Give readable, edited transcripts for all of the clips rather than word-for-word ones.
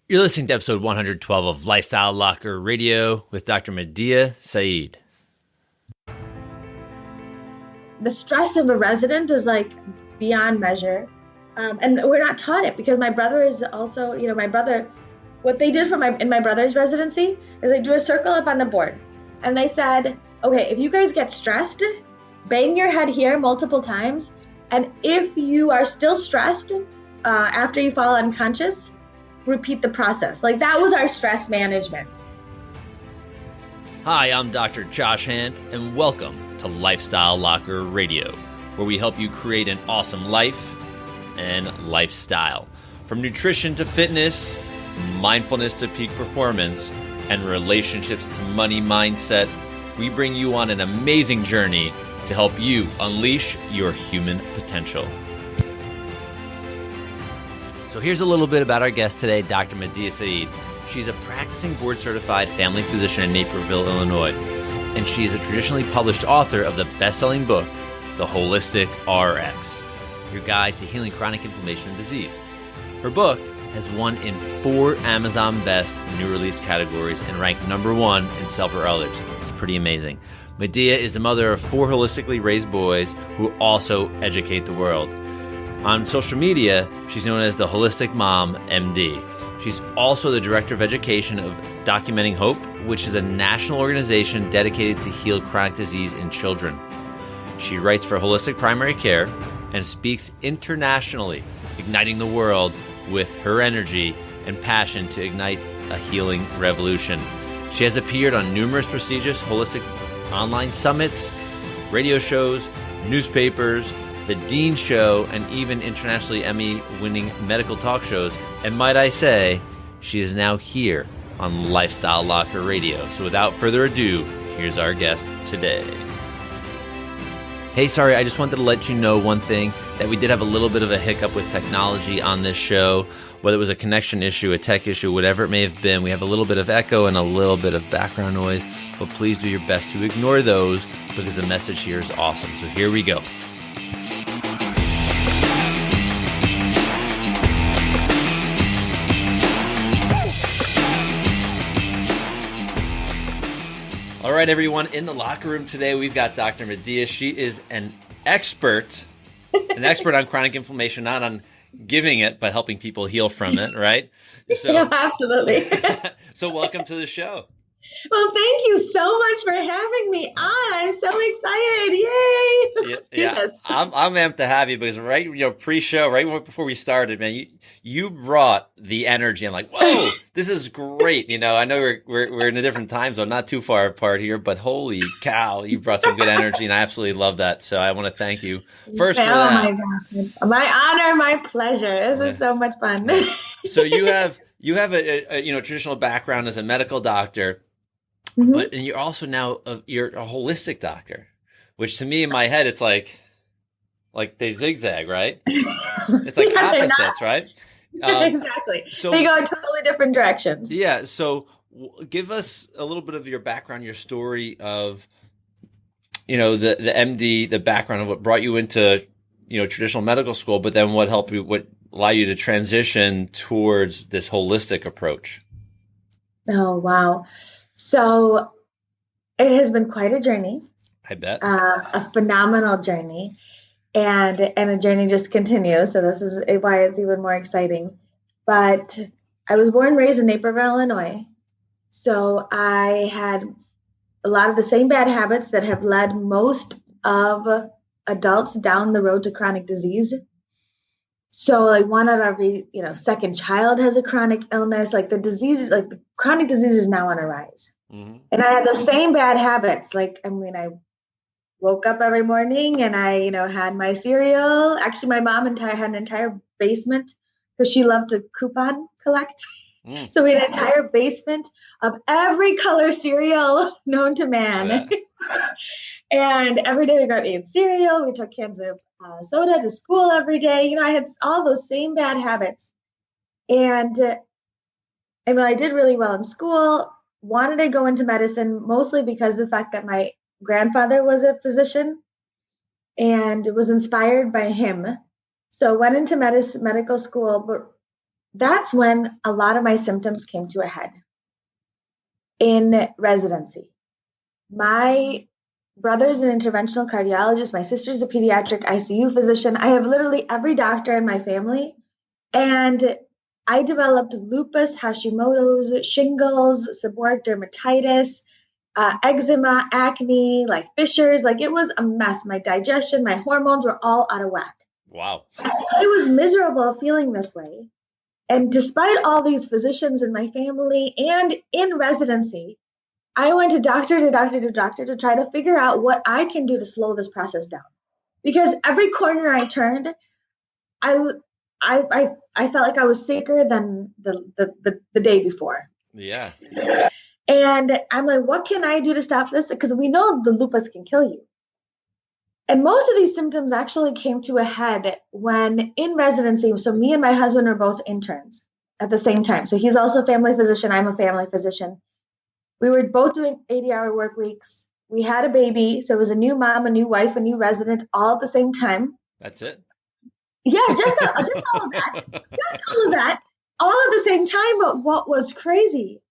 You're listening to episode 112 of Lifestyle Locker Radio with Dr. Madiha Saeed. The stress of a resident is like beyond measure. And we're not taught it because my brother is also, what they did in my brother's residency is they drew a circle up on the board and they said, okay, if you guys get stressed, bang your head here multiple times. And if you are still stressed after you fall unconscious, repeat the process. Like that was our stress management. Hi, I'm Dr. Josh Hant, and welcome to Lifestyle Locker Radio, where we help you create an awesome life and lifestyle. From nutrition to fitness, mindfulness to peak performance, and relationships to money mindset, we bring you on an amazing journey to help you unleash your human potential. So here's a little bit about our guest today, Dr. Madiha Saeed. She's a practicing board-certified family physician in Naperville, Illinois, and she is a traditionally published author of the best-selling book, The Holistic RX, Your Guide to Healing Chronic Inflammation and Disease. Her book has won in 4 Amazon Best new release categories and ranked number 1 in self-knowledge. It's pretty amazing. Madiha is the mother of 4 holistically raised boys who also educate the world. On social media, she's known as the Holistic Mom, MD. She's also the Director of Education of Documenting Hope, which is a national organization dedicated to heal chronic disease in children. She writes for Holistic Primary Care and speaks internationally, igniting the world with her energy and passion to ignite a healing revolution. She has appeared on numerous prestigious holistic online summits, radio shows, newspapers, The Dean Show, and even internationally Emmy-winning medical talk shows. And might I say, she is now here on Lifestyle Locker Radio. So without further ado, here's our guest today. Hey, sorry, I just wanted to let you know one thing, that we did have a little bit of a hiccup with technology on this show, whether it was a connection issue, a tech issue, whatever it may have been. We have a little bit of echo and a little bit of background noise, but please do your best to ignore those because the message here is awesome. So here we go. All right, everyone, in the locker room today, we've got Dr. Madiha. She is an expert on chronic inflammation, not on giving it, but helping people heal from it, right? So, Yeah, absolutely. So welcome to the show. Well, thank you so much for having me on. I'm so excited. Yay. Let's do this. I'm amped to have you because pre-show, right before we started, man, you brought the energy. I'm like, whoa, this is great. I know we're in a different time zone, not too far apart here, but holy cow, you brought some good energy, and I absolutely love that. So I want to thank you first for that. Oh my gosh, my honor, my pleasure. This is so much fun. So you have a traditional background as a medical doctor. Mm-hmm. But and you're also now you're a holistic doctor, which to me in my head it's like they zigzag, right? It's like opposites, right? Exactly. So they go in totally different directions. Yeah. So give us a little bit of your background, your story of the MD, the background of what brought you into traditional medical school, but then what allowed you to transition towards this holistic approach. Oh wow. So it has been quite a journey. I bet. A phenomenal journey. And a journey just continues. So this is why it's even more exciting. But I was born and raised in Naperville, Illinois. So I had a lot of the same bad habits that have led most of adults down the road to chronic disease. So like one out of every, second child has a chronic illness. Like the chronic disease is now on a rise. Mm-hmm. And I had those same bad habits. I woke up every morning and I, had my cereal. Actually, my mom had an entire basement because she loved to coupon collect. Mm. So we had an entire basement of every color cereal known to man. Yeah. And every day we got ate cereal. We took cans of soda to school every day. I had all those same bad habits. And I did really well in school, wanted to go into medicine, mostly because of the fact that my grandfather was a physician and was inspired by him. So went into medical school, but that's when a lot of my symptoms came to a head in residency. My brother's an interventional cardiologist. My sister's a pediatric ICU physician. I have literally every doctor in my family. And I developed lupus, Hashimoto's, shingles, seborrheic dermatitis, eczema, acne, like fissures. Like it was a mess. My digestion, my hormones were all out of whack. Wow. I was miserable feeling this way. And despite all these physicians in my family and in residency, I went to doctor to try to figure out what I can do to slow this process down. Because every corner I turned, I felt like I was sicker than the day before. Yeah. And I'm like, what can I do to stop this? Because we know the lupus can kill you. And most of these symptoms actually came to a head when in residency. So me and my husband are both interns at the same time. So he's also a family physician. I'm a family physician. We were both doing 80-hour work weeks. We had a baby. So it was a new mom, a new wife, a new resident, all at the same time. That's it? Yeah, just all of that. Just all of that, all at the same time. But what was crazy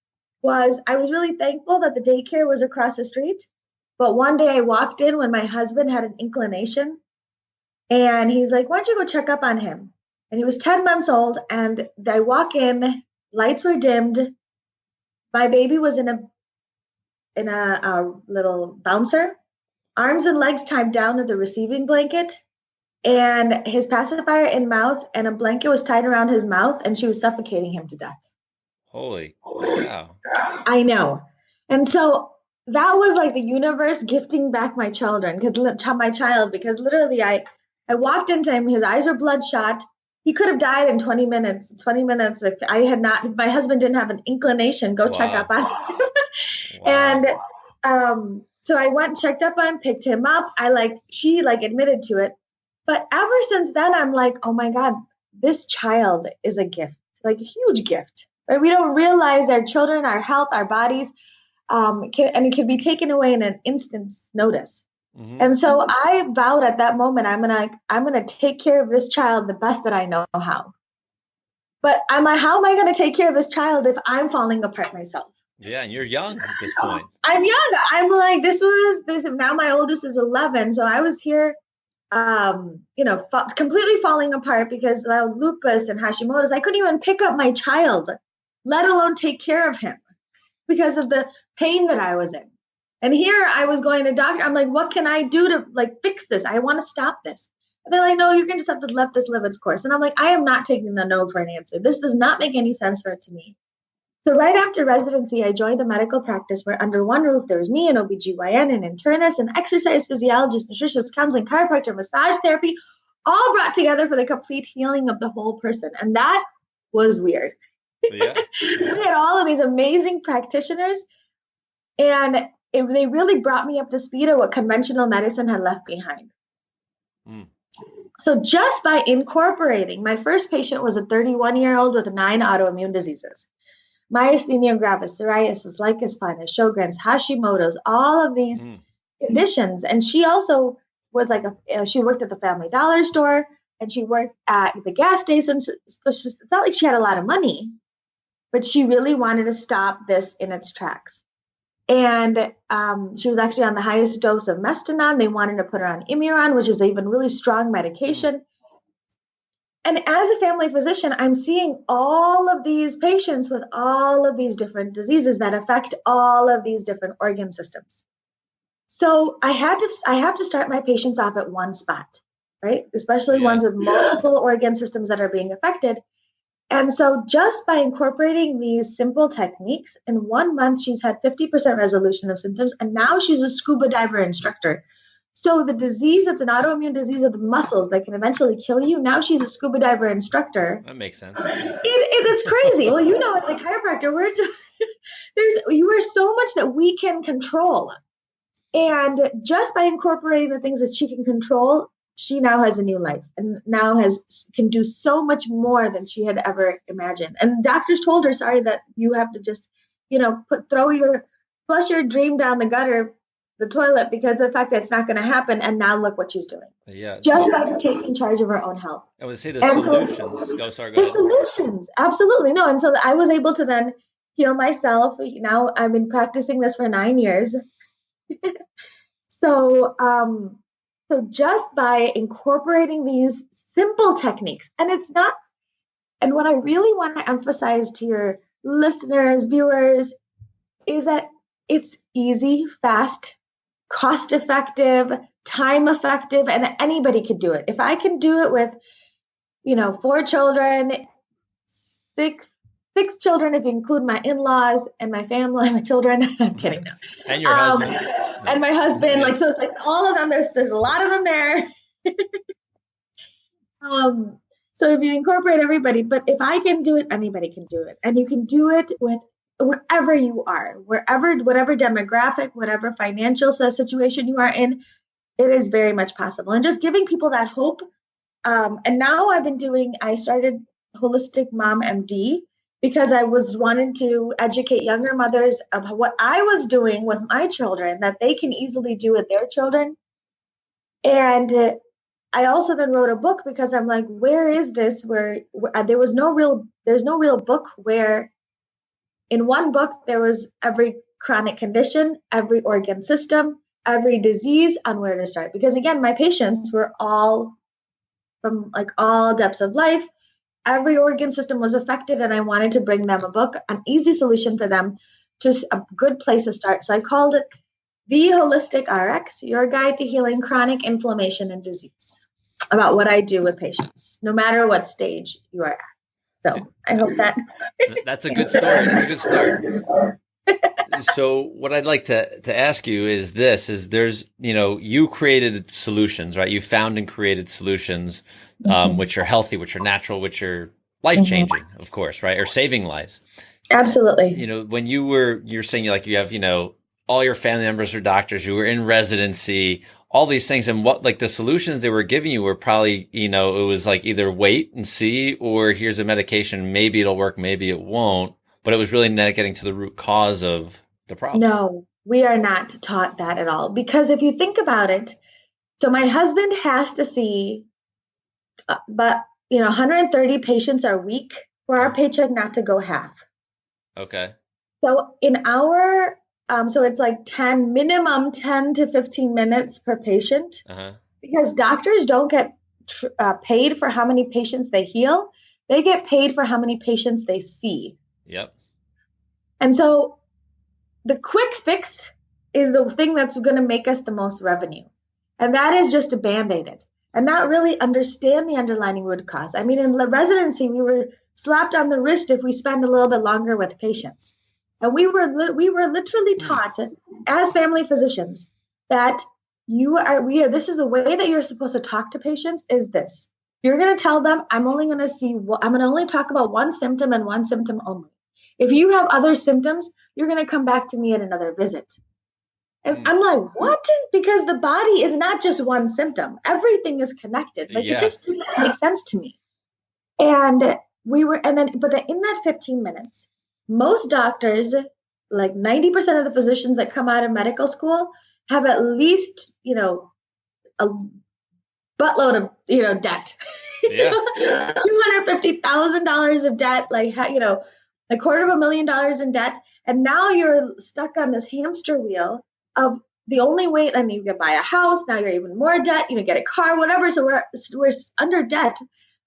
was I was really thankful that the daycare was across the street. But one day I walked in when my husband had an inclination. And he's like, why don't you go check up on him? And he was 10 months old. And I walk in, lights were dimmed. My baby was in a little bouncer, arms and legs tied down with the receiving blanket, and his pacifier in mouth, and a blanket was tied around his mouth, and she was suffocating him to death. Holy cow. I know. And so that was like the universe gifting back my children, because literally I walked into him, his eyes were bloodshot. He could have died in 20 minutes. 20 minutes if my husband didn't have an inclination, go check up on him. Wow. And so I went and checked up on him, picked him up. She admitted to it. But ever since then, I'm like, oh my God, this child is a gift, like a huge gift. Right? We don't realize our children, our health, our bodies, it can be taken away in an instant's notice. Mm-hmm. And so I vowed at that moment, I'm gonna take care of this child the best that I know how. But I'm like, how am I gonna take care of this child if I'm falling apart myself? Yeah, and you're young at this point. I'm young. I'm like, this. Now my oldest is 11, so I was here, completely falling apart because of lupus and Hashimoto's. I couldn't even pick up my child, let alone take care of him, because of the pain that I was in. And here I was going to doctor. I'm like, what can I do to fix this? I want to stop this. And they're like, no, you're going to just have to let this live its course. And I'm like, I am not taking the no for an answer. This does not make any sense for it to me. So right after residency, I joined a medical practice where under one roof, there was me, an OBGYN, an internist, an exercise physiologist, nutritionist, counseling, chiropractor, massage therapy, all brought together for the complete healing of the whole person. And that was weird. Yeah. We had all of these amazing practitioners, and they really brought me up to speed of what conventional medicine had left behind. Mm. So just by incorporating, my first patient was a 31-year-old with 9 autoimmune diseases. Myasthenia gravis, psoriasis, lichen planus, Sjogren's, Hashimoto's, all of these conditions. And she also was she worked at the Family Dollar store, and she worked at the gas station. So it's not like she had a lot of money, but she really wanted to stop this in its tracks. And she was actually on the highest dose of Mestinon. They wanted to put her on Imuron, which is even really strong medication. And as a family physician, I'm seeing all of these patients with all of these different diseases that affect all of these different organ systems. So I have to start my patients off at one spot, right? Especially ones with multiple organ systems that are being affected. And so just by incorporating these simple techniques, in 1 month, she's had 50% resolution of symptoms, and now she's a scuba diver instructor. So the disease, it's an autoimmune disease of the muscles that can eventually kill you. Now she's a scuba diver instructor. That makes sense. It's crazy. Well, as a chiropractor, you are so much that we can control. And just by incorporating the things that she can control, she now has a new life and now can do so much more than she had ever imagined. And doctors told her, sorry, that you have to just, flush your dream down the gutter. the toilet because of the fact that it's not going to happen. And now look what she's doing. Yeah. Just by taking charge of her own health. I would say the And solutions. so, Go, sorry, go the ahead. solutions, absolutely. No. And so I was able to then heal myself. Now I've been practicing this for 9 years. So, so just by incorporating these simple techniques, and it's not, and what I really want to emphasize to your listeners, viewers, is that it's easy, fast, cost effective, time effective, and anybody could do it. If I can do it with, 4 children, six children, if you include my in-laws and my family, my children, I'm kidding. No. And your husband. And my husband, so it's like all of them, there's a lot of them there. So if you incorporate everybody, but if I can do it, anybody can do it. And you can do it with wherever you are, whatever demographic, whatever financial situation you are in, it is very much possible. And just giving people that hope. And now I started Holistic Mom MD because I was wanting to educate younger mothers of what I was doing with my children that they can easily do with their children. And I also then wrote a book because I'm like, where is this? Where there's no real book where in one book there was every chronic condition, every organ system, every disease on where to start. Because again, my patients were all from like all depths of life. Every organ system was affected, and I wanted to bring them a book, an easy solution for them, just a good place to start. So I called it The Holistic RX, Your Guide to Healing Chronic Inflammation and Disease, about what I do with patients, no matter what stage you are at. So I hope that. That's a good story. That's a good start. So what I'd like to ask you is there's, you created solutions, right? You found and created solutions, which are healthy, which are natural, which are life-changing, of course, right? Or saving lives. Absolutely. When you're saying you have, all your family members are doctors, you were in residency, all these things. And what, the solutions they were giving you were probably, it was like either wait and see, or here's a medication, maybe it'll work, maybe it won't. But it was really not getting to the root cause of the problem. No, we are not taught that at all. Because if you think about it, so my husband has to see, 130 patients a week for our paycheck not to go half. Okay. So in our, so it's like minimum 10 to 15 minutes per patient, because doctors don't get paid for how many patients they heal. They get paid for how many patients they see. Yep. And so the quick fix is the thing that's going to make us the most revenue. And that is just to Band-Aid it and not really understand the underlying root cause. I mean, in residency, we were slapped on the wrist if we spend a little bit longer with patients. And we were literally taught as family physicians that this is the way that you're supposed to talk to patients is this. You're going to tell them, I'm going to only talk about one symptom and one symptom only. If you have other symptoms, you're going to come back to me at another visit. And I'm like, what? Because the body is not just one symptom. Everything is connected. It just didn't make sense to me. And but in that 15 minutes, most doctors, like 90% of the physicians that come out of medical school have at least, a buttload of, debt. Yeah. $250,000 of debt, $250,000 in debt. And now you're stuck on this hamster wheel of the only way, you can buy a house. Now you're even more debt, get a car, whatever. So we're under debt.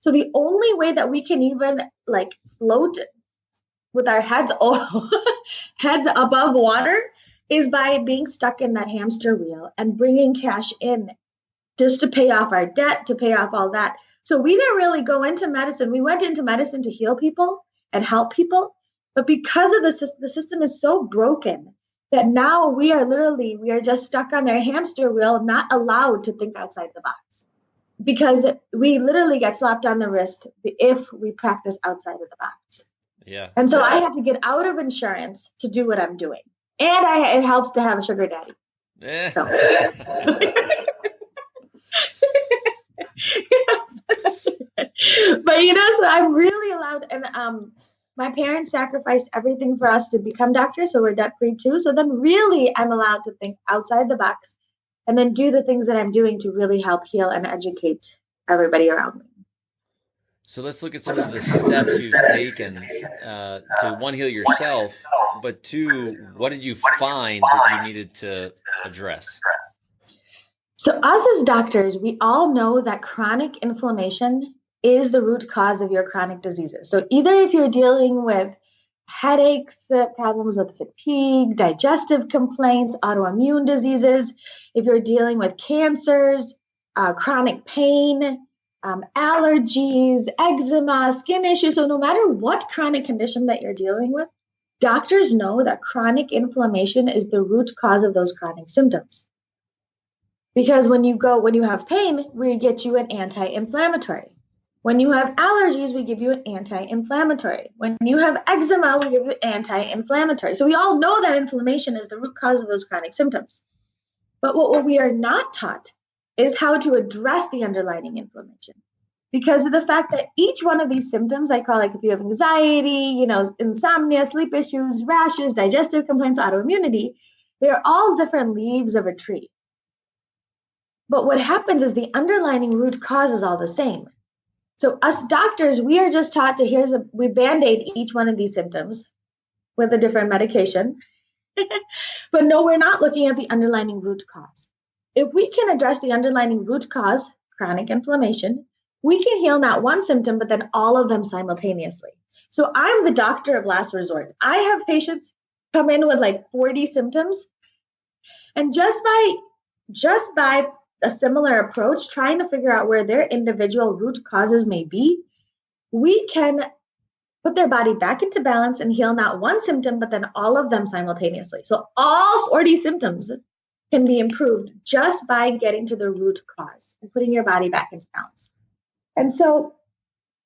So the only way that we can even float with our heads above water is by being stuck in that hamster wheel and bringing cash in just to pay off our debt, to pay off all that. So we didn't really go into medicine. We went into medicine to heal people and help people. But because of the system is so broken that now we are just stuck on their hamster wheel, not allowed to think outside the box. Because we literally get slapped on the wrist if we practice outside of the box. Yeah. And so I had to get out of insurance to do what I'm doing. And it helps to have a sugar daddy. Yeah. So. But so I'm really allowed, and My parents sacrificed everything for us to become doctors, so we're debt free too. So then, really, I'm allowed to think outside the box and then do the things that I'm doing to really help heal and educate everybody around me. So let's look at some of the steps you've taken to one, heal yourself, but two, what did you find that you needed to address? So, us as doctors, we all know that chronic inflammation is the root cause of your chronic diseases. So, either if you're dealing with headaches, problems with fatigue, digestive complaints, autoimmune diseases, if you're dealing with cancers, chronic pain, allergies, eczema, skin issues. So no matter what chronic condition that you're dealing with, doctors know that chronic inflammation is the root cause of those chronic symptoms. Because when you have pain, we get you an anti-inflammatory. When you have allergies, we give you an anti-inflammatory. When you have eczema, we give you anti-inflammatory. So we all know that inflammation is the root cause of those chronic symptoms. But what we are not taught is how to address the underlying inflammation. Because of the fact that each one of these symptoms, I call, like if you have anxiety, insomnia, sleep issues, rashes, digestive complaints, autoimmunity, they're all different leaves of a tree. But what happens is the underlying root cause is all the same. So us doctors, we are just taught to, we Band-Aid each one of these symptoms with a different medication. But no, we're not looking at the underlying root cause. If we can address the underlying root cause, chronic inflammation, we can heal not one symptom, but then all of them simultaneously. So I'm the doctor of last resort. I have patients come in with like 40 symptoms. And just by a similar approach, trying to figure out where their individual root causes may be, we can put their body back into balance and heal not one symptom, but then all of them simultaneously. So all 40 symptoms can be improved just by getting to the root cause and putting your body back into balance. And so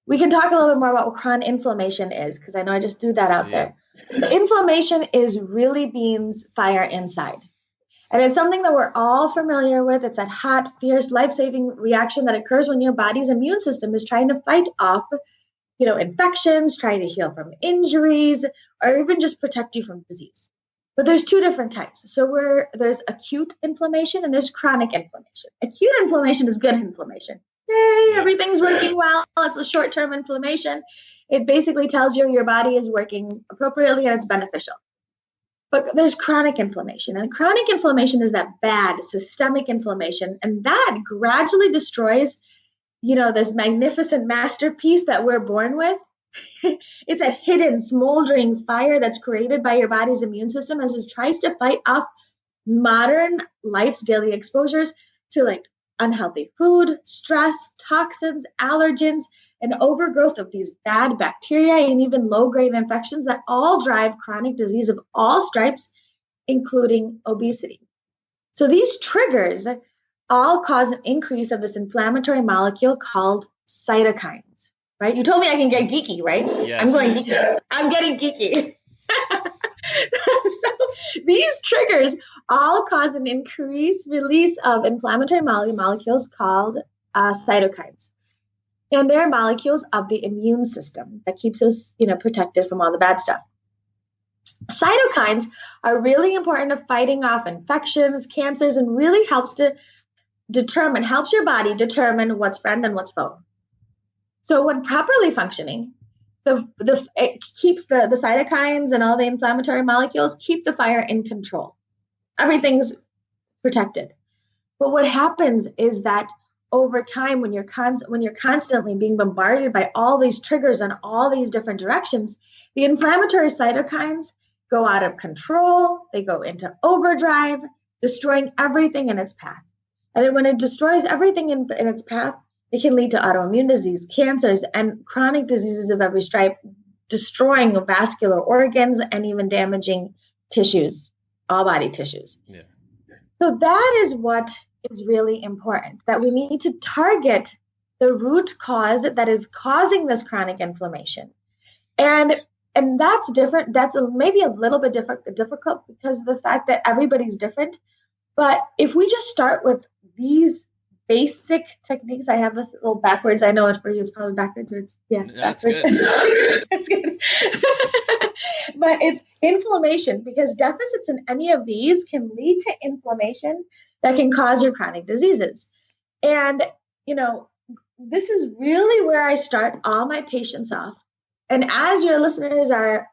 we can talk a little bit more about what chronic inflammation is, because I know I just threw that out there. So inflammation is really being's fire inside. And it's something that we're all familiar with. It's that hot, fierce, life-saving reaction that occurs when your body's immune system is trying to fight off, infections, trying to heal from injuries, or even just protect you from disease. But there's two different types. So there's acute inflammation and there's chronic inflammation. Acute inflammation is good inflammation. Yay, everything's working well. It's a short-term inflammation. It basically tells you your body is working appropriately and it's beneficial. But there's chronic inflammation. And chronic inflammation is that bad systemic inflammation. And that gradually destroys, this magnificent masterpiece that we're born with. It's a hidden, smoldering fire that's created by your body's immune system as it tries to fight off modern life's daily exposures to like unhealthy food, stress, toxins, allergens, and overgrowth of these bad bacteria and even low-grade infections that all drive chronic disease of all stripes, including obesity. So these triggers all cause an increase of this inflammatory molecule called cytokines. Right? You told me I can get geeky, right? Yes. I'm going geeky. I'm getting geeky. So these triggers all cause an increased release of inflammatory molecules called cytokines. And they're molecules of the immune system that keeps us, protected from all the bad stuff. Cytokines are really important to fighting off infections, cancers, and really helps your body determine what's friend and what's foe. So when properly functioning, it keeps the cytokines and all the inflammatory molecules keep the fire in control. Everything's protected. But what happens is that over time, when you're constantly being bombarded by all these triggers in all these different directions, the inflammatory cytokines go out of control. They go into overdrive, destroying everything in its path. And when it destroys everything in its path, it can lead to autoimmune disease, cancers, and chronic diseases of every stripe, destroying vascular organs and even damaging tissues, all body tissues. Yeah. So that is what is really important, that we need to target the root cause that is causing this chronic inflammation. And that's different. That's maybe a little bit difficult because of the fact that everybody's different. But if we just start with these basic techniques. I have this little backwards. I know it for you. It's probably backwards. That's Backwards. good. It's good. But it's inflammation, because deficits in any of these can lead to inflammation that can cause your chronic diseases. And, this is really where I start all my patients off. And as your listeners are,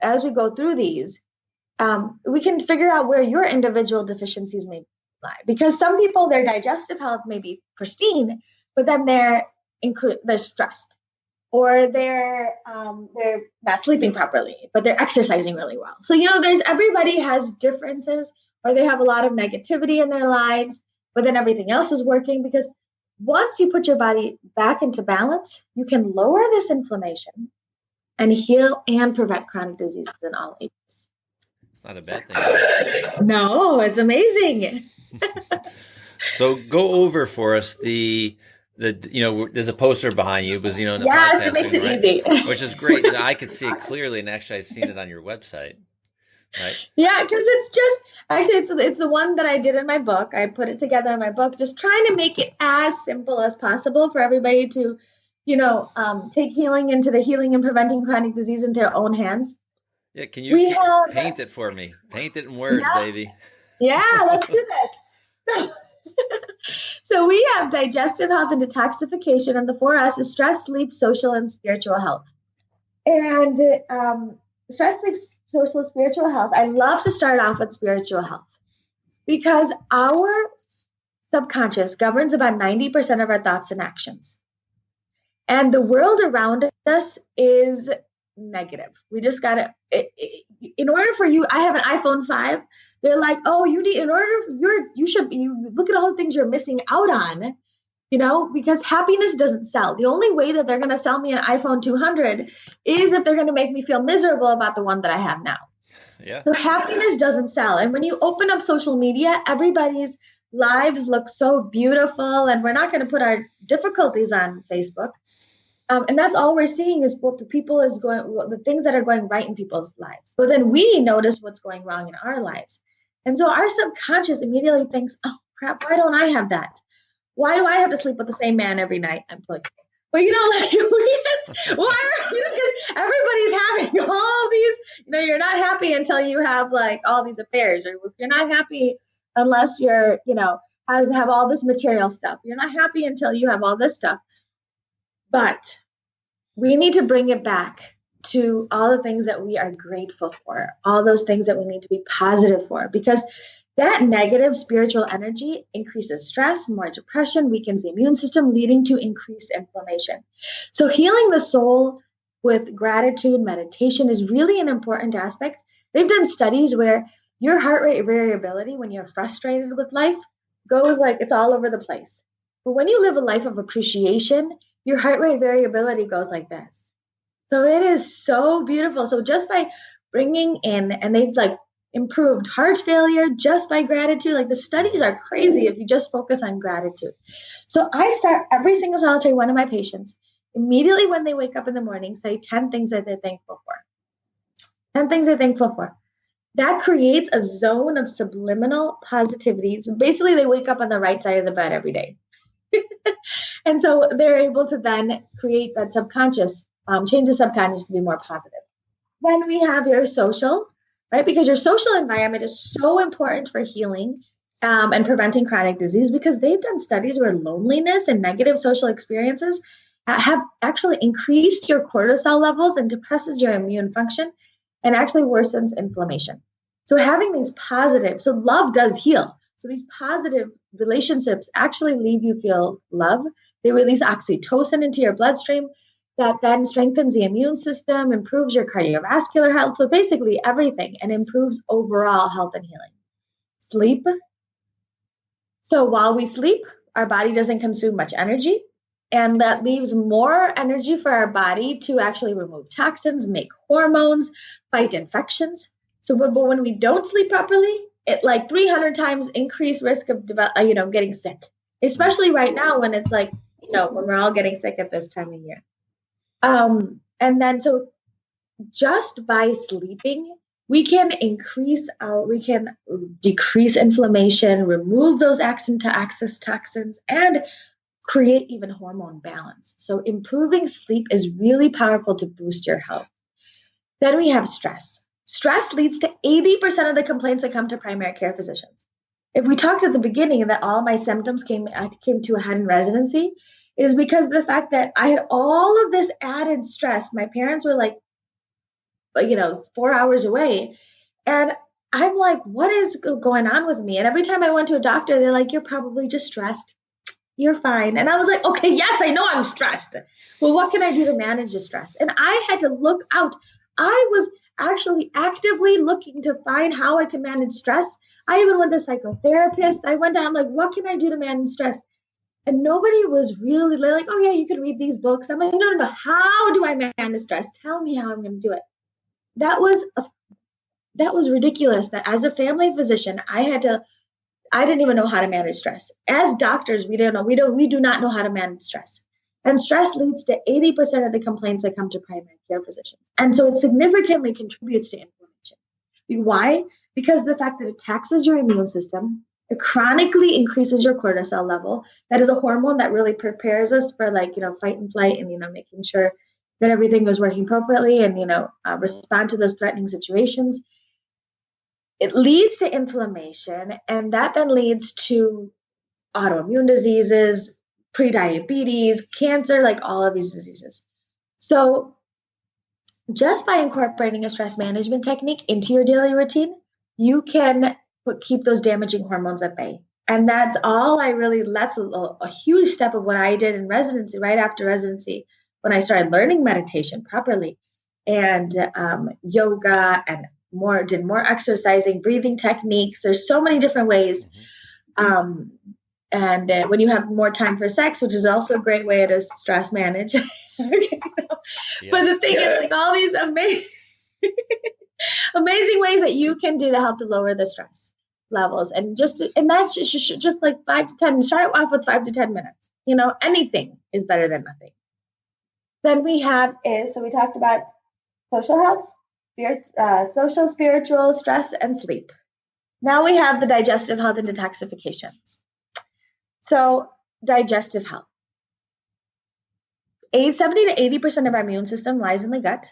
as we go through these, we can figure out where your individual deficiencies may lie. Because some people, their digestive health may be pristine, but then they're stressed, or they're not sleeping properly, but they're exercising really well. So, everybody has differences, or they have a lot of negativity in their lives, but then everything else is working. Because once you put your body back into balance, you can lower this inflammation and heal and prevent chronic diseases in all ages. It's not a bad thing, is it? No, it's amazing. So go over for us there's a poster behind you, because, in the yes, podcasting, it makes it right? easy. Which is great. I could see it clearly, and actually I've seen it on your website. Right. Yeah, because it's the one that I did in my book. I put it together in my book, just trying to make it as simple as possible for everybody to, take healing into the healing and preventing chronic disease into their own hands. Yeah, can you paint it for me? Paint it in words, baby. Yeah, let's do this. So we have digestive health and detoxification, and the 4S is stress, sleep, social, and spiritual health. And stress, sleep, social, spiritual health. I love to start off with spiritual health, because our subconscious governs about 90% of our thoughts and actions. And the world around us is negative. We just got to, in order for you, I have an iPhone 5. They're like, oh, you look at all the things you're missing out on, because happiness doesn't sell. The only way that they're going to sell me an iPhone 200 is if they're going to make me feel miserable about the one that I have now. Yeah. So happiness doesn't sell. And when you open up social media, everybody's lives look so beautiful, and we're not going to put our difficulties on Facebook. And that's all we're seeing is what the things that are going right in people's lives. But then we notice what's going wrong in our lives. And so our subconscious immediately thinks, oh crap, why don't I have that? Why do I have to sleep with the same man every night? I'm like, well, because everybody's having all these, you're not happy until you have like all these affairs, or you're not happy unless you're, have all this material stuff. You're not happy until you have all this stuff. But we need to bring it back to all the things that we are grateful for, all those things that we need to be positive for, because that negative spiritual energy increases stress, more depression, weakens the immune system, leading to increased inflammation. So healing the soul with gratitude, meditation is really an important aspect. They've done studies where your heart rate variability when you're frustrated with life goes like it's all over the place. But when you live a life of appreciation, your heart rate variability goes like this. So it is so beautiful. So just by bringing in, and they've like improved heart failure just by gratitude. Like the studies are crazy if you just focus on gratitude. So I start every single solitary one of my patients immediately when they wake up in the morning, say 10 things that they're thankful for. 10 things they're thankful for. That creates a zone of subliminal positivity. So basically they wake up on the right side of the bed every day. And so they're able to then create that subconscious, change the subconscious to be more positive. Then we have your social, right? Because your social environment is so important for healing and preventing chronic disease, because they've done studies where loneliness and negative social experiences have actually increased your cortisol levels and depresses your immune function and actually worsens inflammation. So having these positive, so love does heal. So these positive relationships actually leave you feel love. They release oxytocin into your bloodstream that then strengthens the immune system, improves your cardiovascular health. So basically everything, and improves overall health and healing. Sleep. So while we sleep, our body doesn't consume much energy, and that leaves more energy for our body to actually remove toxins, make hormones, fight infections. So but when we don't sleep properly, it like 300 times increased risk of getting sick, especially right now when it's like, when we're all getting sick at this time of year. And then so just by sleeping, we can decrease inflammation, remove those axis toxins, and create even hormone balance. So improving sleep is really powerful to boost your health. Then we have stress. Stress leads to 80% of the complaints that come to primary care physicians. If we talked at the beginning that all my symptoms came to a head in residency, is because of the fact that I had all of this added stress. My parents were like, 4 hours away. And I'm like, what is going on with me? And every time I went to a doctor, they're like, you're probably just stressed. You're fine. And I was like, okay, yes, I know I'm stressed. Well, what can I do to manage the stress? And I had to look out. I was actually actively looking to find how I can manage stress. I even went to a psychotherapist. I went down like, what can I do to manage stress? And nobody was really like, oh yeah, you can read these books. I'm like, no. How do I manage stress? Tell me how I'm going to do it. That was ridiculous. That as a family physician, I didn't even know how to manage stress. As doctors, we do not know how to manage stress. And stress leads to 80% of the complaints that come to primary care physicians. And so it significantly contributes to inflammation. Why? Because the fact that it taxes your immune system, it chronically increases your cortisol level. That is a hormone that really prepares us for fight and flight and, making sure that everything is working appropriately and, respond to those threatening situations. It leads to inflammation, and that then leads to autoimmune diseases, prediabetes, cancer, like all of these diseases. So just by incorporating a stress management technique into your daily routine, you can keep those damaging hormones at bay. And that's a huge step of what I did in residency, right after residency, when I started learning meditation properly and yoga and did more exercising, breathing techniques. There's so many different ways. And when you have more time for sex, which is also a great way to stress manage. But the thing is, all these amazing ways that you can do to help to lower the stress levels. And that's just like 5 to 10, start off with 5 to 10 minutes. Anything is better than nothing. Then we talked about social health, social, spiritual, stress, and sleep. Now we have the digestive health and detoxifications. So digestive health. 70 to 80% of our immune system lies in the gut.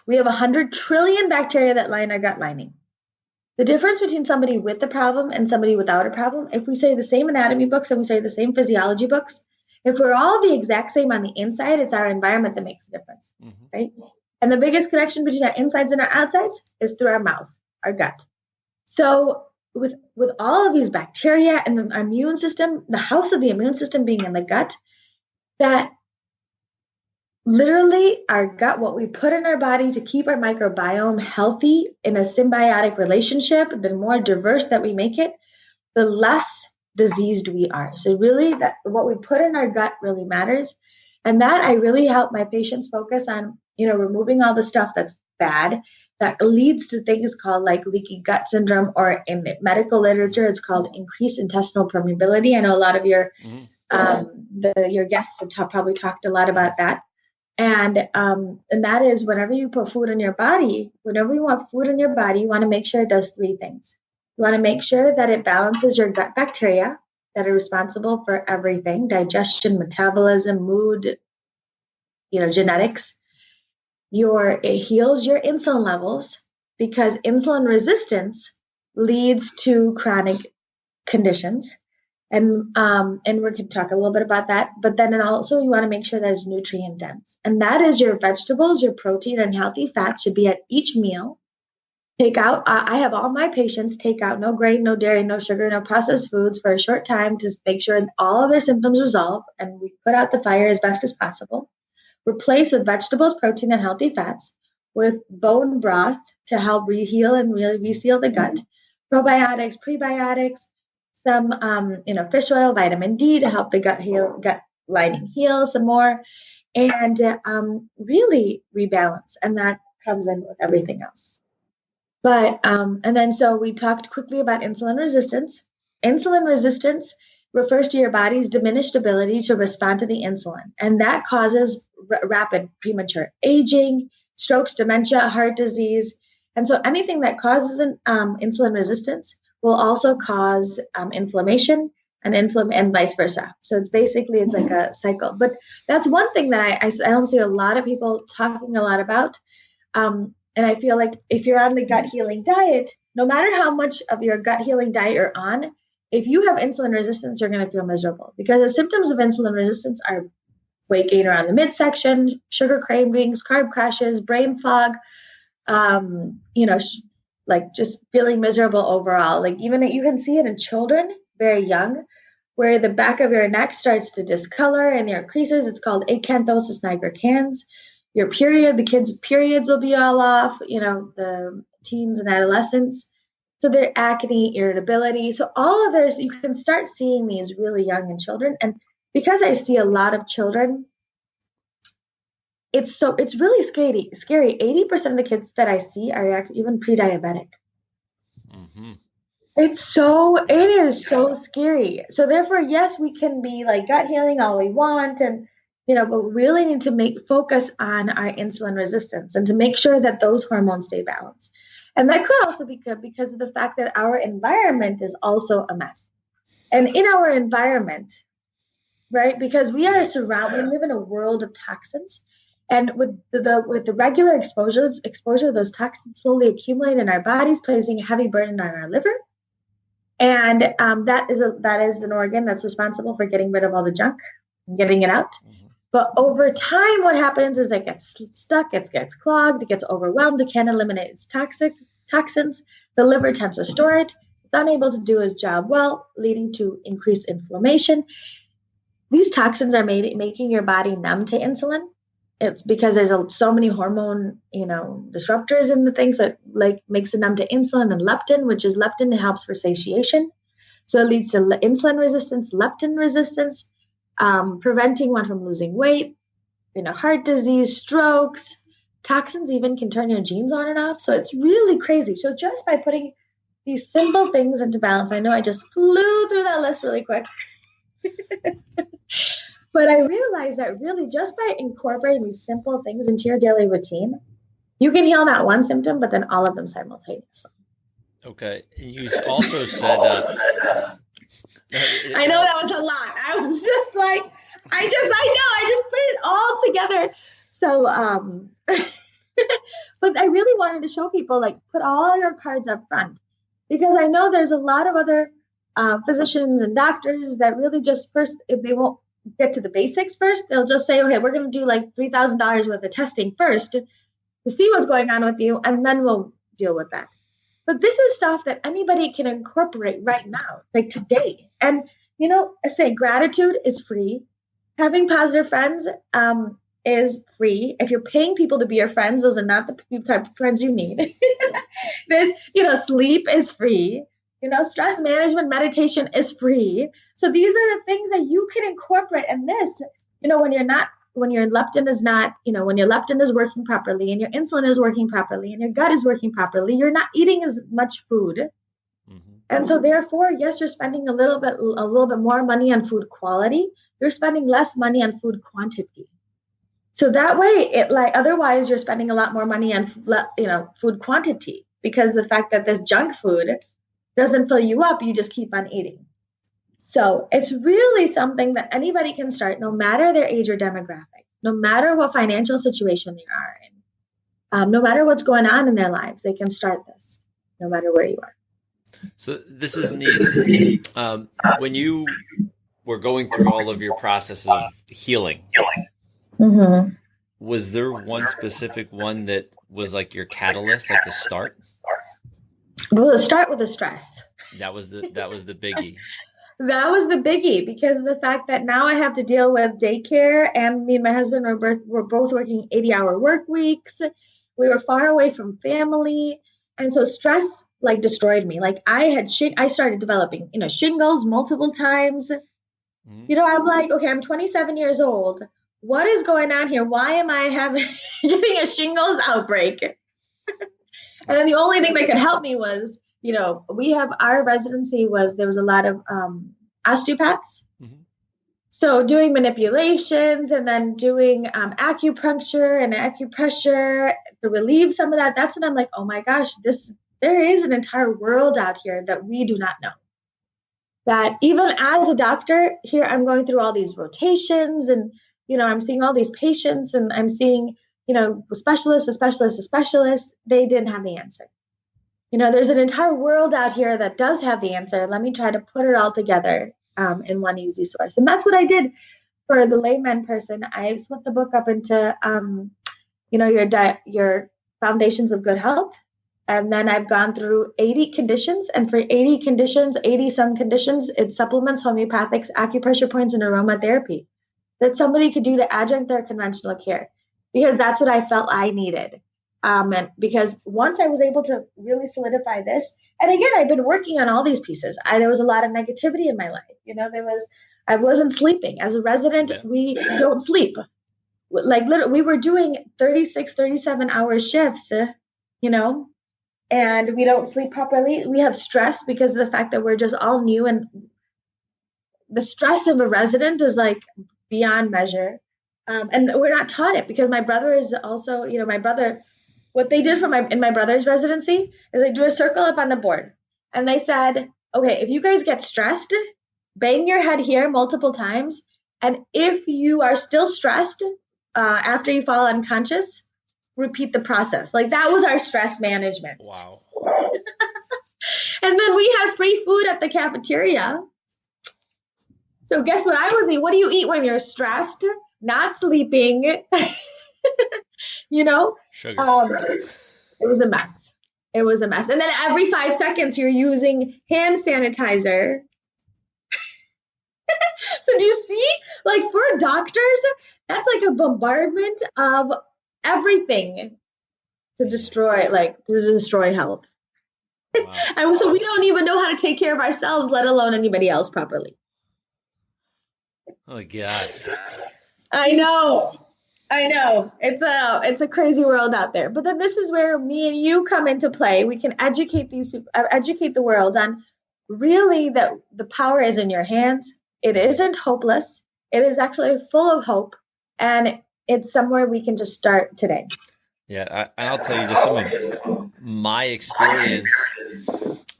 We have 100 trillion bacteria that line our gut lining. The difference between somebody with the problem and somebody without a problem, if we say the same anatomy books and we say the same physiology books, if we're all the exact same on the inside, it's our environment that makes a difference, right? And the biggest connection between our insides and our outsides is through our mouth, our gut. So with all of these bacteria and our immune system, the house of the immune system being in the gut, that literally our gut, what we put in our body to keep our microbiome healthy in a symbiotic relationship, the more diverse that we make it, the less diseased we are. So really that what we put in our gut really matters. And that I really help my patients focus on, removing all the stuff that's bad that leads to things called like leaky gut syndrome, or in the medical literature, it's called increased intestinal permeability. I know a lot of your guests have probably talked a lot about that. And that is whenever you put food in your body, whenever you want food in your body, you want to make sure it does 3 things. You want to make sure that it balances your gut bacteria that are responsible for everything, digestion, metabolism, mood, genetics. It heals your insulin levels, because insulin resistance leads to chronic conditions. And we can talk a little bit about that. But then also you want to make sure that it's nutrient dense. And that is your vegetables, your protein, and healthy fats should be at each meal. Take out, I have all my patients take out no grain, no dairy, no sugar, no processed foods for a short time to make sure all of their symptoms resolve, and we put out the fire as best as possible. Replace with vegetables, protein, and healthy fats, with bone broth to help reheal and really reseal the gut, probiotics, prebiotics, some fish oil, vitamin D to help the gut lining heal some more, and really rebalance. And that comes in with everything else. But, and then so we talked quickly about insulin resistance. Insulin resistance refers to your body's diminished ability to respond to the insulin. And that causes rapid premature aging, strokes, dementia, heart disease. And so anything that causes an insulin resistance will also cause inflammation and vice versa. So it's like a cycle. But that's one thing that I don't see a lot of people talking a lot about. And I feel like if you're on the gut healing diet, no matter how much of your gut healing diet you're on, if you have insulin resistance, you're going to feel miserable, because the symptoms of insulin resistance are weight gain around the midsection, sugar cravings, carb crashes, brain fog, like just feeling miserable overall. Like even you can see it in children very young, where the back of your neck starts to discolor and there are creases. It's called acanthosis nigricans. The kids' periods will be all off, the teens and adolescents. So their acne, irritability. So all of this, you can start seeing these really young in children. And because I see a lot of children, it's really scary. 80% of the kids that I see are even pre-diabetic. Mm-hmm. It is so scary. So therefore, yes, we can be like gut healing all we want, and but we really need to focus on our insulin resistance and to make sure that those hormones stay balanced. And that could also be good because of the fact that our environment is also a mess. And in our environment, right, because we live in a world of toxins, and with the regular exposure, those toxins slowly accumulate in our bodies, placing a heavy burden on our liver. And that is an organ that's responsible for getting rid of all the junk and getting it out. Mm-hmm. But over time, what happens is it gets stuck, it gets clogged, it gets overwhelmed, it can't eliminate its toxins. The liver tends to store it. It's unable to do its job well, leading to increased inflammation. These toxins are making your body numb to insulin. It's because there's so many hormone, disruptors in the thing. So it makes it numb to insulin and leptin, which is leptin helps for satiation. So it leads to insulin resistance, leptin resistance, preventing one from losing weight, heart disease, strokes. Toxins even can turn your genes on and off. So it's really crazy. So just by putting these simple things into balance, I know I just flew through that list really quick. But I realized that really just by incorporating these simple things into your daily routine, you can heal not one symptom, but then all of them simultaneously. Okay. You also said... I know that was a lot. I was just like, I just put it all together. So, but I really wanted to show people, like, put all your cards up front, because I know there's a lot of other physicians and doctors that really just first, if they won't get to the basics first, they'll just say, okay, we're going to do like $3,000 worth of testing first to see what's going on with you, and then we'll deal with that. But this is stuff that anybody can incorporate right now, like today. And, I say gratitude is free. Having positive friends is free. If you're paying people to be your friends, those are not the type of friends you need. Sleep is free. Stress management, meditation is free. So these are the things that you can incorporate. And this, when your leptin is not, when your leptin is working properly and your insulin is working properly and your gut is working properly, you're not eating as much food. Mm-hmm. And so therefore, yes, you're spending a little bit more money on food quality. You're spending less money on food quantity. So that way, otherwise you're spending a lot more money on, food quantity, because the fact that this junk food doesn't fill you up, you just keep on eating. So it's really something that anybody can start, no matter their age or demographic, no matter what financial situation they are in, no matter what's going on in their lives, they can start this, no matter where you are. So this is neat. When you were going through all of your processes of healing, mm-hmm. was there one specific one that was like your catalyst, like the start? Well, let's start with the stress. That was the biggie. That was the biggie, because of the fact that now I have to deal with daycare, and me and my husband were both working 80-hour work weeks. We were far away from family. And so stress destroyed me. I started developing, shingles multiple times. Mm-hmm. I'm like, okay, I'm 27 years old. What is going on here? Why am I getting a shingles outbreak? And then the only thing that could help me was, our residency there was a lot of osteopaths. Mm-hmm. So doing manipulations and then doing acupuncture and acupressure to relieve some of that. That's when I'm like, oh my gosh, there is an entire world out here that we do not know. That even as a doctor here, I'm going through all these rotations and, I'm seeing all these patients and I'm seeing, a specialist, a specialist, a specialist. They didn't have the answer. There's an entire world out here that does have the answer. Let me try to put it all together in one easy source. And that's what I did for the layman person. I split the book up into, your foundations of good health. And then I've gone through 80 conditions. And for 80 conditions, 80 some conditions, it's supplements, homeopathics, acupressure points, and aromatherapy that somebody could do to adjunct their conventional care. Because that's what I felt I needed. And because once I was able to really solidify this, and again, I've been working on all these pieces. There was a lot of negativity in my life. I wasn't sleeping. As a resident, we don't sleep. Like literally, we were doing 36, 37-hour shifts, and we don't sleep properly. We have stress because of the fact that we're just all new, and the stress of a resident is like beyond measure. And we're not taught it because my brother is also, what they did in my brother's residency is they drew a circle up on the board and they said, okay, if you guys get stressed, bang your head here multiple times. And if you are still stressed after you fall unconscious, repeat the process. Like that was our stress management. Wow. And then we had free food at the cafeteria. So guess what I was eating? What do you eat when you're stressed? Not sleeping, Sugar. It was a mess. It was a mess. And then every 5 seconds you're using hand sanitizer. So do you see, like for doctors, that's like a bombardment of everything to destroy health. Wow. And so we don't even know how to take care of ourselves, let alone anybody else properly. Oh my God. I know. It's a crazy world out there. But then this is where me and you come into play. We can educate these people, educate the world on really that the power is in your hands. It isn't hopeless. It is actually full of hope. And it's somewhere we can just start today. Yeah. I'll tell you just some of my experience.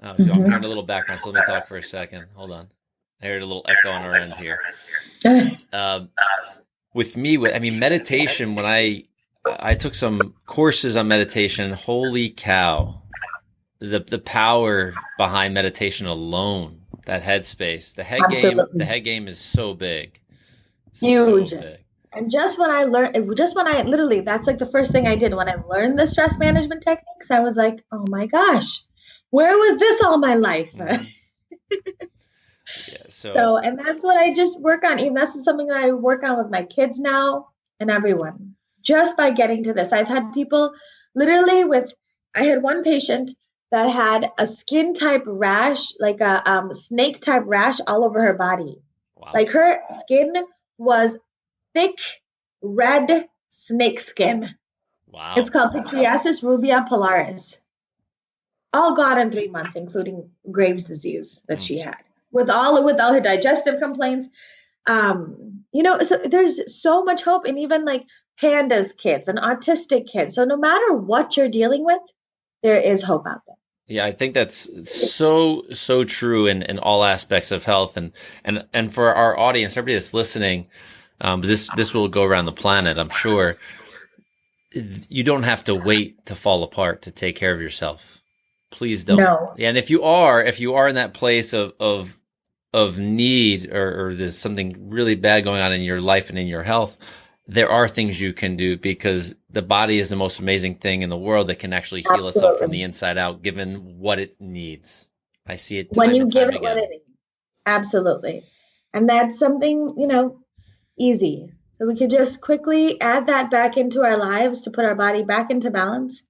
Oh, so I'm hearing a little background. So let me talk for a second. Hold on. I heard a little echo on our end here. With me, meditation, when I took some courses on meditation, holy cow, the power behind meditation alone, that headspace, the head game is so big. Huge. So big. And that's like the first thing I did when I learned the stress management techniques, I was like, oh my gosh, where was this all my life? Mm-hmm. Yeah, so, and that's what I just work on. Even that's something that I work on with my kids now and everyone, just by getting to this. I've had people literally I had one patient that had a skin type rash, like a snake type rash all over her body. Wow. Like her skin was thick, red snake skin. Wow. It's called Pityriasis rubia pilaris. All gone in 3 months, including Graves' disease that she had. With all her digestive complaints, so there's so much hope, and even like pandas kids and autistic kids. So no matter what you're dealing with, there is hope out there. Yeah, I think that's so true in all aspects of health, and for our audience, everybody that's listening, this will go around the planet, I'm sure. You don't have to wait to fall apart to take care of yourself. Please don't. No. And if you are in that place of need or there's something really bad going on in your life and in your health, there are things you can do, because the body is the most amazing thing in the world that can actually heal itself from the inside out, given what it needs. I see it when you give it what it needs. Absolutely. And that's something, easy. So we could just quickly add that back into our lives to put our body back into balance,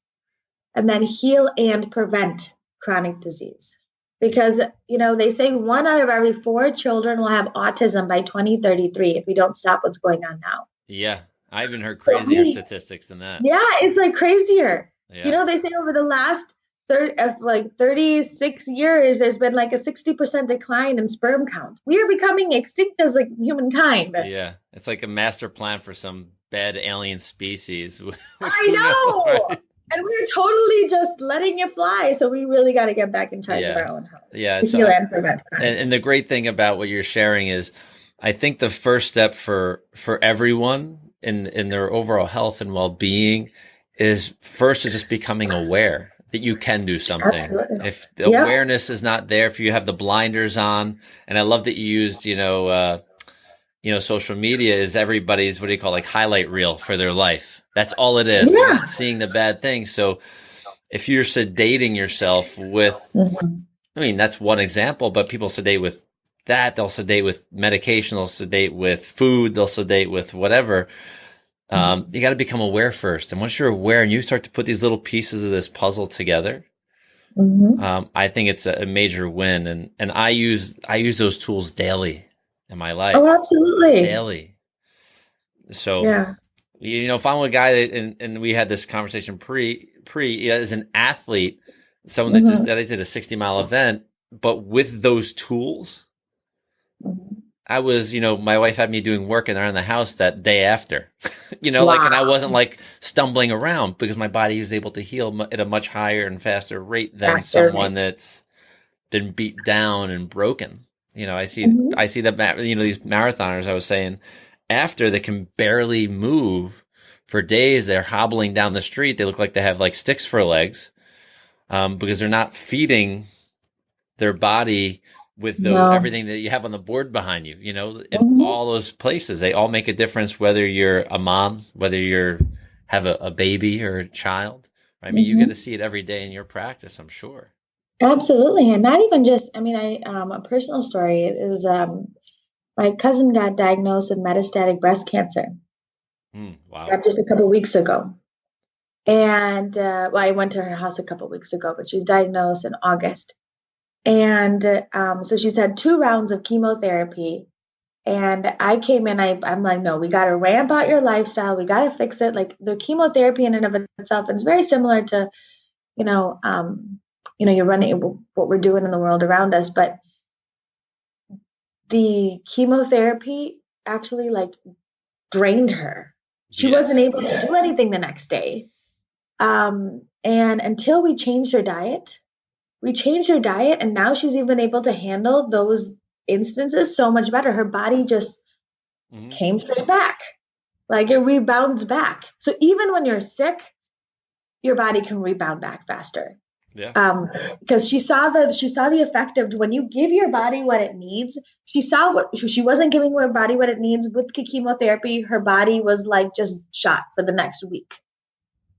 and then heal and prevent chronic disease. Because, they say 1 out of every 4 children will have autism by 2033 if we don't stop what's going on now. Yeah. I even heard crazier statistics than that. Yeah, it's like crazier. Yeah. They say over the last like 36 years, there's been like a 60% decline in sperm count. We are becoming extinct as like humankind. Yeah, it's like a master plan for some bad alien species. Which I who knows, know. right? And we're totally just letting it fly. So we really got to get back in charge of Yeah, our own health yeah. to So, heal and prevent crime. and the great thing about what you're sharing is, I think the first step for everyone in their overall health and well being is first is just becoming aware that you can do something. Absolutely. If the Yep. awareness is not there, if you have the blinders on, and I love that you used, social media is everybody's, what do you call, like, highlight reel for their life. That's all it is. We're Yeah. not seeing the bad things. So if you're sedating yourself with, Mhm. I mean, that's one example, but people sedate with that. They'll sedate with medication. They'll sedate with food. They'll sedate with whatever. You got to become aware first. And once you're aware and you start to put these little pieces of this puzzle together, Mhm. I think it's a major win. And I use those tools daily in my life, Oh, absolutely. daily. So, Yeah. if I'm a guy that, and we had this conversation as an athlete, someone that Mhm. that I did a 60-mile event, but with those tools, Mhm. I was, my wife had me doing work in around the house that day after, and I Wow. wasn't like stumbling around because my body was able to heal at a much higher and faster rate than Faster someone rate. that's been beat down and broken. I see, Mhm. that, these marathoners I was saying after they can barely move for days. They're hobbling down the street. They look like they have like sticks for legs, because they're not feeding their body with No. everything that you have on the board behind you, in Mhm. all those places. They all make a difference, whether you're a mom, whether you're have a baby or a child. I mean, you get to Mhm. see it every day in your practice, I'm sure. Absolutely. And not even just, I mean, a personal story. It was my cousin got diagnosed with metastatic breast cancer Wow. just a couple weeks ago. And well, I went to her house a couple weeks ago, but she was diagnosed in August. And so she's had 2 rounds of chemotherapy. And I came in, I'm like, no, we got to ramp out your lifestyle. We got to fix it. Like the chemotherapy in and of itself, it's very similar to, you know, um, you're running what we're doing in the world around us. But the chemotherapy actually like drained her. She Yeah. wasn't able to do anything the next day. And until we changed her diet, and now she's even able to handle those instances so much better. Her body just Hmm. came straight back. Like it rebounds back. So even when you're sick, your body can rebound back faster. Yeah. Because she saw the effect of when you give your body what it needs. She saw what she wasn't giving her body what it needs with chemotherapy. Her body was like just shot for the next week.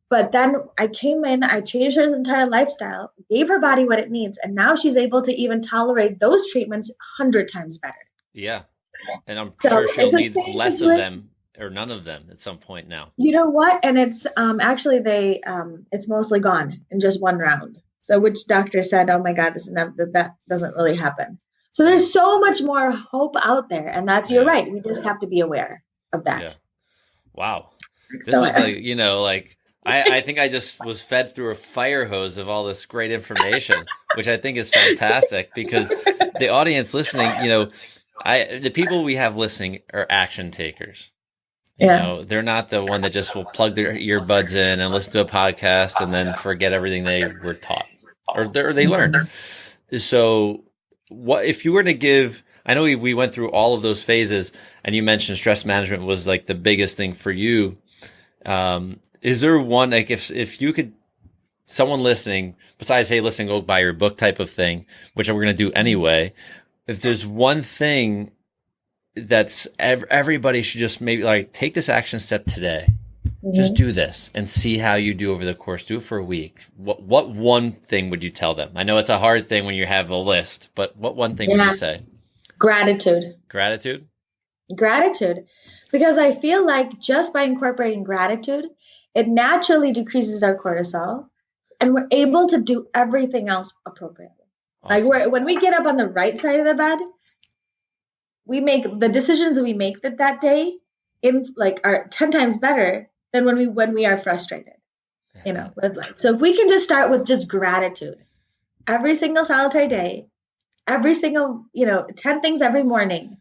But then I came in, I changed her entire lifestyle, gave her body what it needs, and now she's able to even tolerate those treatments 100 times better. Yeah. And I'm So sure she'll it's the need same less of situation. them or none of them at some point now. You know what? And it's actually it's mostly gone in just 1 round. So which doctor said, "Oh my God, that doesn't really happen." So Yeah. there's so much more hope out there, and you're Yeah. right. We just have to be aware of Yeah. that. Wow. This So was like I think I just was fed through a fire hose of all this great information, which I think is fantastic because the audience listening, the people we have listening are action takers. yeah. They're not the one that just will plug their earbuds in and listen to a podcast and then forget everything they were taught or they learned. So, what if you were to give? I know we went through all of those phases, and you mentioned stress management was like the biggest thing for you. Is there one, like, if you could, someone listening, besides, hey, listen, go buy your book type of thing, which we're going to do anyway. If there's one thing that's everybody should just maybe like take this action step today, just Mhm. do this and see how you do over the course. Do it for a week. What one thing would you tell them? I know it's a hard thing when you have a list, but what one thing would you Yeah. say? Gratitude. Gratitude? Gratitude. Because I feel like just by incorporating gratitude, it naturally decreases our cortisol and we're able to do everything else appropriately. Like Awesome. when we get up on the right side of the bed, we make the decisions that we make that day in like are 10 times better than when we are frustrated. live life. So if we can just start with just gratitude every single solitary day, every single, 10 things every morning,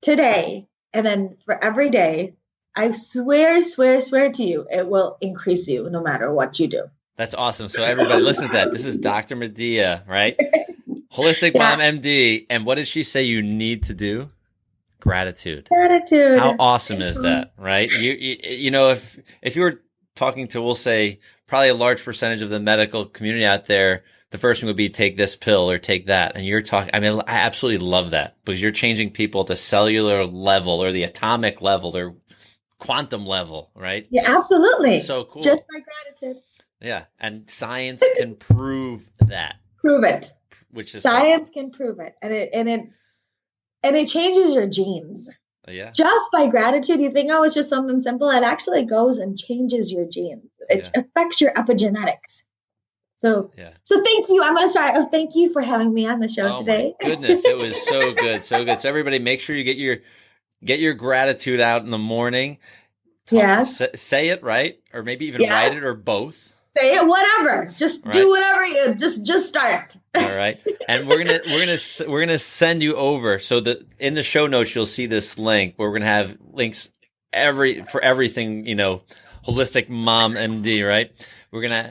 today, and then for every day, I swear to you, it will increase you no matter what you do. That's awesome. So everybody listen to that. This is Dr. Madiha, right? Holistic Mom MD. And what did she say you need to do? Gratitude. How awesome is that, right? If you were talking to, we'll say, probably a large percentage of the medical community out there, the first thing would be take this pill or take that. And you're talking, I absolutely love that because you're changing people at the cellular level or the atomic level or quantum level, right? Yeah, absolutely. So cool. Just by gratitude. Yeah. And science can prove that. Prove it. Which is science can prove it. And it changes your genes. Yeah. Just by gratitude, you think, it's just something simple. It actually goes and changes your genes. It affects your epigenetics. So thank you. I'm going to start. Thank you for having me on the show today. My goodness, it was so good, so good. So everybody, make sure you get your gratitude out in the morning. Say it, right, or maybe even write it, or both. Say it, whatever. Just do whatever you just start. All right, and we're gonna send you over. So in the show notes you'll see this link where we're gonna have links for everything. Holistic Mom MD, right? We're gonna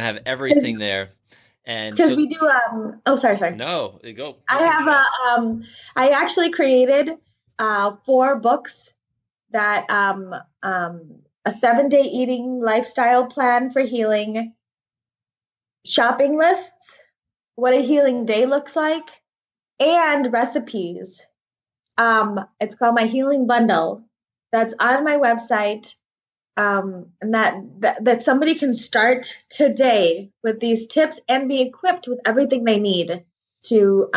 have everything there, and because we do. Sorry. No, go. I actually created 4 books that a 7-day eating lifestyle plan for healing, shopping lists, what a healing day looks like, and recipes. It's called my healing bundle. That's on my website. And that somebody can start today with these tips and be equipped with everything they need to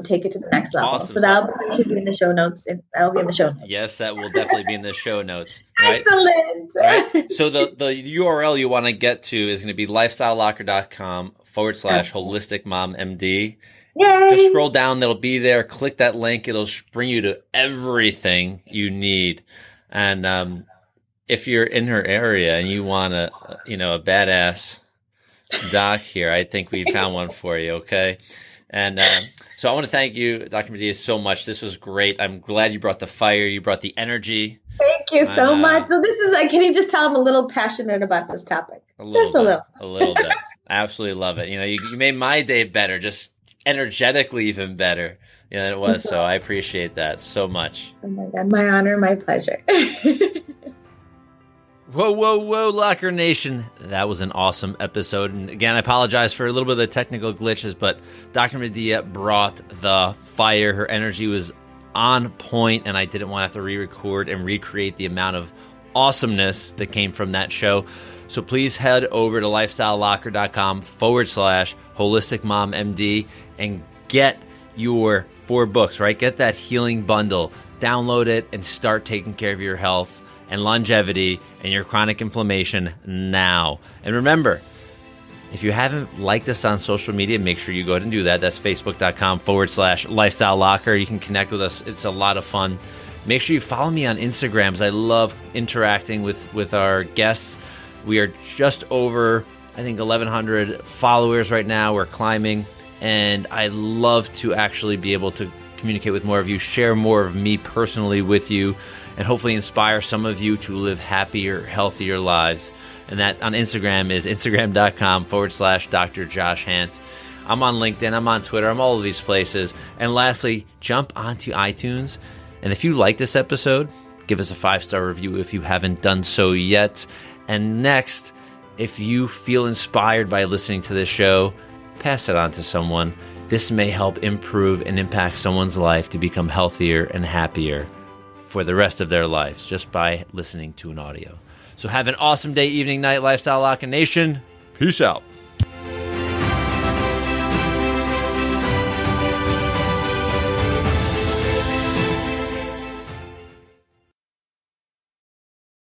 take it to the next level. Awesome. So that'll be in the show notes. That'll be in the show notes. Yes, that will definitely be in the show notes. Right? Excellent. Right? So the URL you want to get to is going to be lifestylelocker.com/holistic mom MD. Yay. Just scroll down. That'll be there. Click that link. It'll bring you to everything you need. And if you're in her area and you want a badass doc here, I think we found one for you. Okay. And so I want to thank you, Dr. Madiha, so much. This was great. I'm glad you brought the fire. You brought the energy. Thank you so much. So this is can you just tell I'm a little passionate about this topic? A little bit. I absolutely love it. You made my day better, just energetically even better than it was. So I appreciate that so much. Oh my God, my honor, my pleasure. Whoa, Locker Nation. That was an awesome episode. And again, I apologize for a little bit of the technical glitches, but Dr. Madiha brought the fire. Her energy was on point, and I didn't want to have to re-record and recreate the amount of awesomeness that came from that show. So please head over to lifestylelocker.com/holistic mom MD and get your 4 books, right? Get that healing bundle, download it, and start taking care of your health and longevity and your chronic inflammation now. And remember, if you haven't liked us on social media, make sure you go ahead and do that. That's facebook.com/lifestyle locker. You can connect with us. It's a lot of fun. Make sure you follow me on Instagram, because I love interacting with our guests. We are just over, I think, 1,100 followers right now. We're climbing, and I love to actually be able to communicate with more of you, share more of me personally with you, and hopefully inspire some of you to live happier, healthier lives. And that on Instagram is instagram.com/Dr. Josh Hant. I'm on LinkedIn, I'm on Twitter, I'm all of these places. And lastly, jump onto iTunes. And if you like this episode, give us a 5-star review if you haven't done so yet. And next, if you feel inspired by listening to this show, pass it on to someone. This may help improve and impact someone's life to become healthier and happier for the rest of their lives just by listening to an audio. So have an awesome day, evening, night, Lifestyle Locker Nation. Peace out.